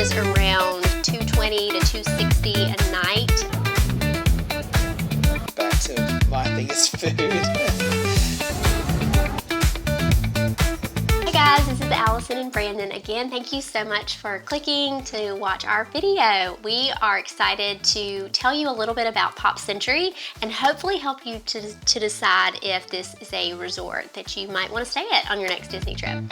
averages around $220 to $260 a night. Back to my biggest food. Hey guys, this is Allison and Brandon again. Thank you so much for clicking to watch our video. We are excited to tell you a little bit about Pop Century and hopefully help you to decide if this is a resort that you might want to stay at on your next Disney trip.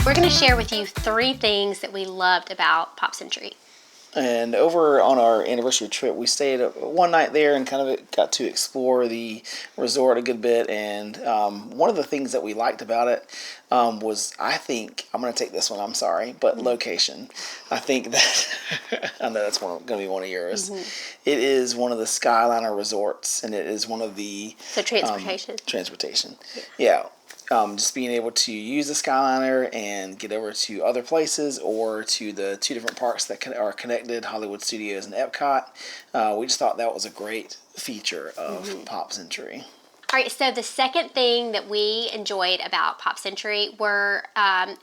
We're going to share with you 3 things that we loved about Pop Century. And over on our anniversary trip, we stayed one night there and kind of got to explore the resort a good bit. And one of the things that we liked about it was, I think, I'm going to take this one, I'm sorry, but location. I think that, I know that's going to be one of yours. It is one of the Skyliner resorts, and it is one of the... So transportation. Transportation, yeah. Just being able to use the Skyliner and get over to other places or to the 2 different parks that are connected, Hollywood Studios and Epcot. We just thought that was a great feature of Pop Century. All right, so the second thing that we enjoyed about Pop Century were,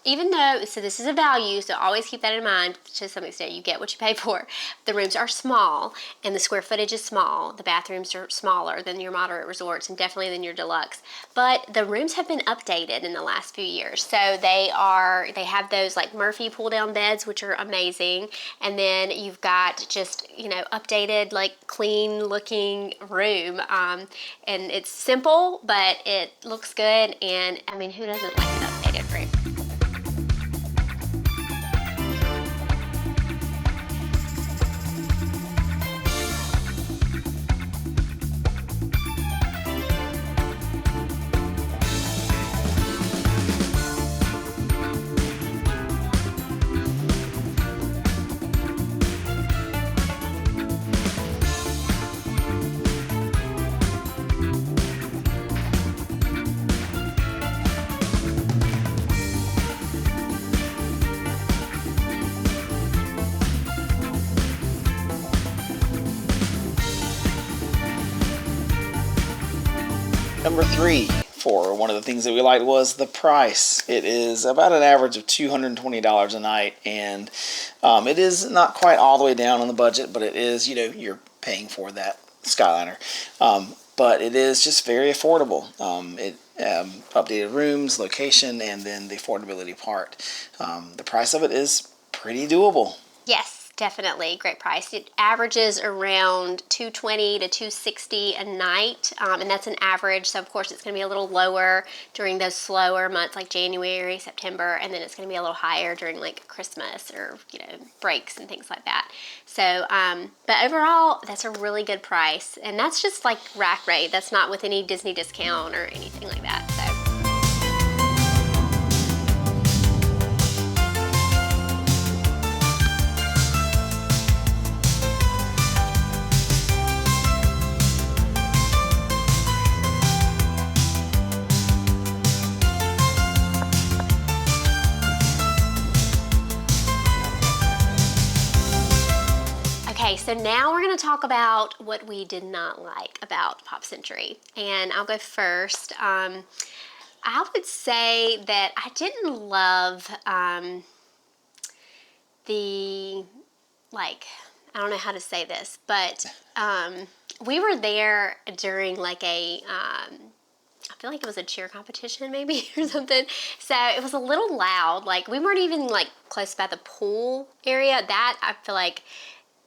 even though, so this is a value, so always keep that in mind to some extent, you get what you pay for. The rooms are small and the square footage is small. The bathrooms are smaller than your moderate resorts and definitely than your deluxe. But the rooms have been updated in the last few years. So they have those like Murphy pull down beds, which are amazing. And then you've got just, you know, updated, like clean looking room. And it's simple, but it looks good, and I mean, who doesn't like an updated room? Number 3 for one of the things that we liked was the price. It is about an average of $220 a night, and it is not quite all the way down on the budget, but it is, you know, you're paying for that Skyliner. But it is just very affordable. Updated rooms, location, and then the affordability part. The price of it is pretty doable. Yes. Definitely, great price. It averages around $220 to $260 a night, and that's an average. So of course it's going to be a little lower during those slower months like January, September, and then it's going to be a little higher during like Christmas or, you know, breaks and things like that. So, but overall, that's a really good price, and that's just like rack rate. That's not with any Disney discount or anything like that. So. Okay, so now we're going to talk about what we did not like about Pop Century, and I'll go first. I would say that I didn't love the, like, I don't know how to say this, but we were there during like a, I feel like it was a cheer competition maybe or something. So it was a little loud. Like we weren't even like close by the pool area. That I feel like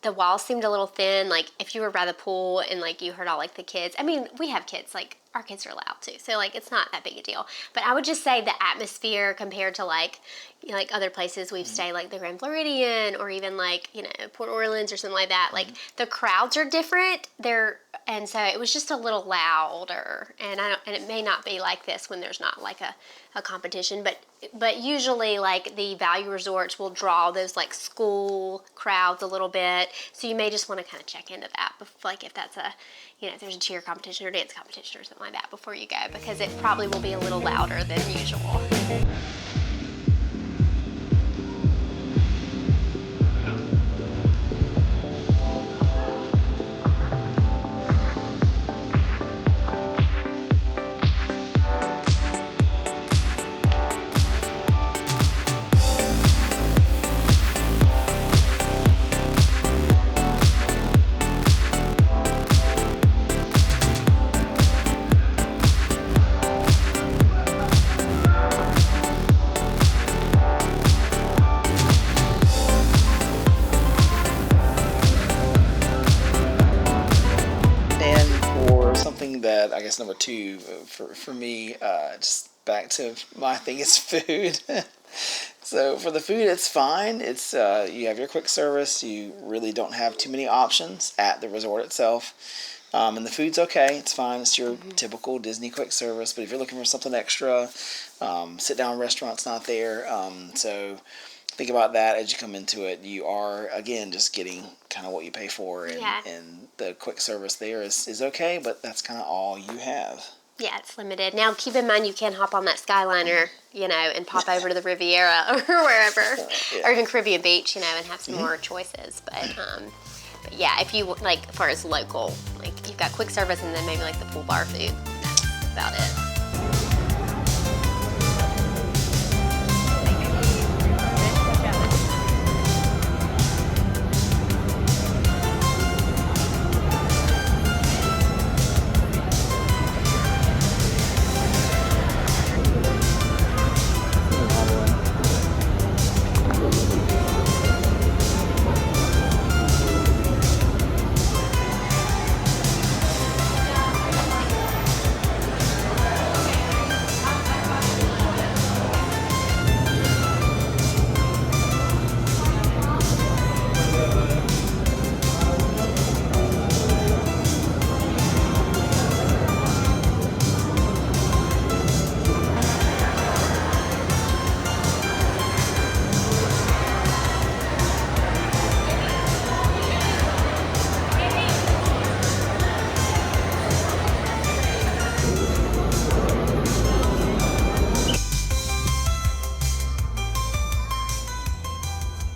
the walls seemed a little thin. Like if you were by the pool and like you heard all like the kids. I mean, we have kids, like our kids are loud too. So like it's not that big a deal. But I would just say the atmosphere compared to like, you know, like other places we've stayed, like the Grand Floridian or even like, you know, Port Orleans or something like that. Like the crowds are different. And so it was just a little louder, and it may not be like this when there's not like a competition, but usually like the value resorts will draw those like school crowds a little bit, so you may just want to kind of check into that, like if that's a, you know, if there's a cheer competition or dance competition or something like that before you go, because it probably will be a little louder than usual. guess number two for me, just back to my thing is food. So for the food, it's fine. It's you have your quick service. You really don't have too many options at the resort itself. And the food's okay. It's fine. It's your typical Disney quick service. But if you're looking for something extra, sit-down restaurant's not there. So think about that as you come into it. You are, again, just getting kind of what you pay for. And the quick service there is okay, but that's kind of all you have. Yeah, it's limited. Now, keep in mind you can hop on that Skyliner, and pop over to the Riviera or wherever, or even Caribbean Beach, and have some more choices. But yeah, if you like, as far as local, like you've got quick service and then maybe like the pool bar food. That's about it.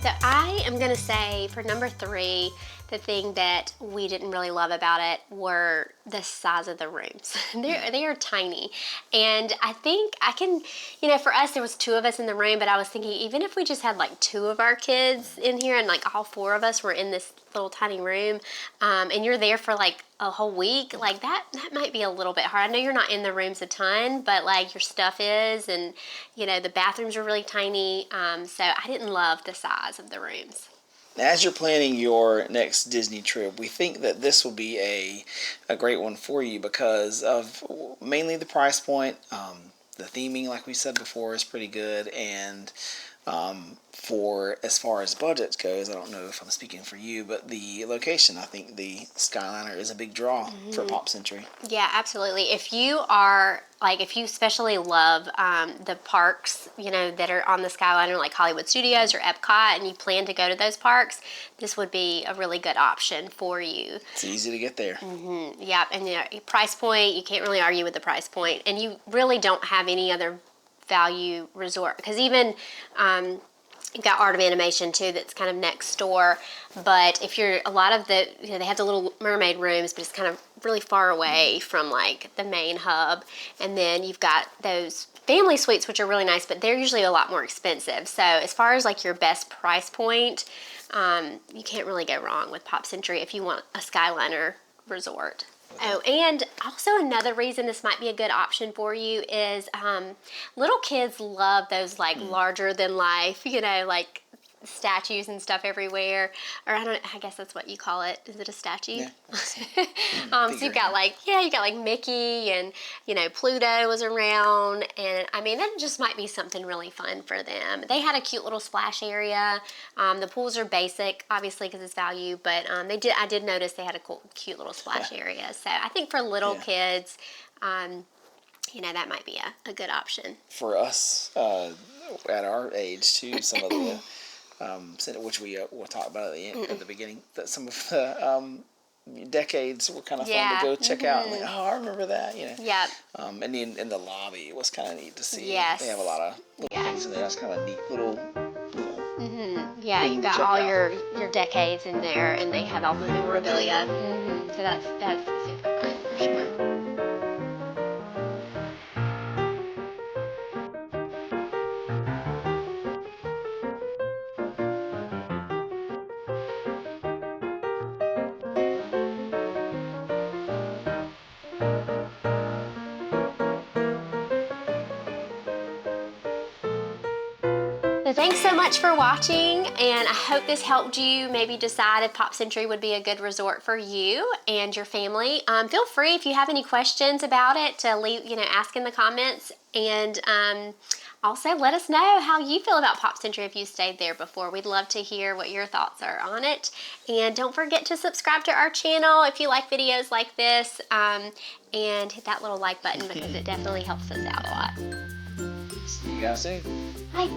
So I am going to say for number 3, the thing that we didn't really love about it were the size of the rooms. They are tiny. And I think I can, for us, there was 2 of us in the room, but I was thinking even if we just had like 2 of our kids in here and like all 4 of us were in this little tiny room, and you're there for like a whole week, like that might be a little bit hard. I know you're not in the rooms a ton, but like your stuff is, and the bathrooms are really tiny. So I didn't love the size of the rooms. As you're planning your next Disney trip, we think that this will be a great one for you because of mainly the price point. The theming, like we said before, is pretty good, and for as far as budget goes, I don't know if I'm speaking for you, but the location, I think the Skyliner is a big draw for Pop Century. Yeah, absolutely. If you are if you especially love the parks, that are on the Skyliner, like Hollywood Studios or Epcot, and you plan to go to those parks, this would be a really good option for you. It's easy to get there. Yeah, and price point, you can't really argue with the price point, and you really don't have any other value resort because even you've got Art of Animation too that's kind of next door, but if you're a lot of the they have the Little Mermaid rooms, but it's kind of really far away from like the main hub, and then you've got those family suites which are really nice, but they're usually a lot more expensive. So as far as like your best price point, you can't really go wrong with Pop Century if you want a Skyliner resort. Oh, and also another reason this might be a good option for you is little kids love those like larger than life, like statues and stuff everywhere. Or I guess that's what you call it. Is it a statue? Yeah. So you've got you got like Mickey and, Pluto was around. And I mean, that just might be something really fun for them. They had a cute little splash area. The pools are basic, obviously, because it's value, but I did notice they had a cute little splash area. So I think for little kids, that might be a good option. For us, at our age too, some of the which we'll talk about at the beginning, that some of the decades were kind of fun to go check out. And I remember that. Yeah. And in the lobby, it was kind of neat to see. Yes. They have a lot of little things in there. That's kind of neat little. Yeah, you've got all your decades in there, and they have all the memorabilia. So that's super fun for sure. So thanks so much for watching, and I hope this helped you maybe decide if Pop Century would be a good resort for you and your family. Feel free if you have any questions about it to leave, ask in the comments, and also let us know how you feel about Pop Century if you stayed there before. We'd love to hear what your thoughts are on it. And don't forget to subscribe to our channel if you like videos like this, and hit that little like button because it definitely helps us out a lot. See you guys soon. Bye.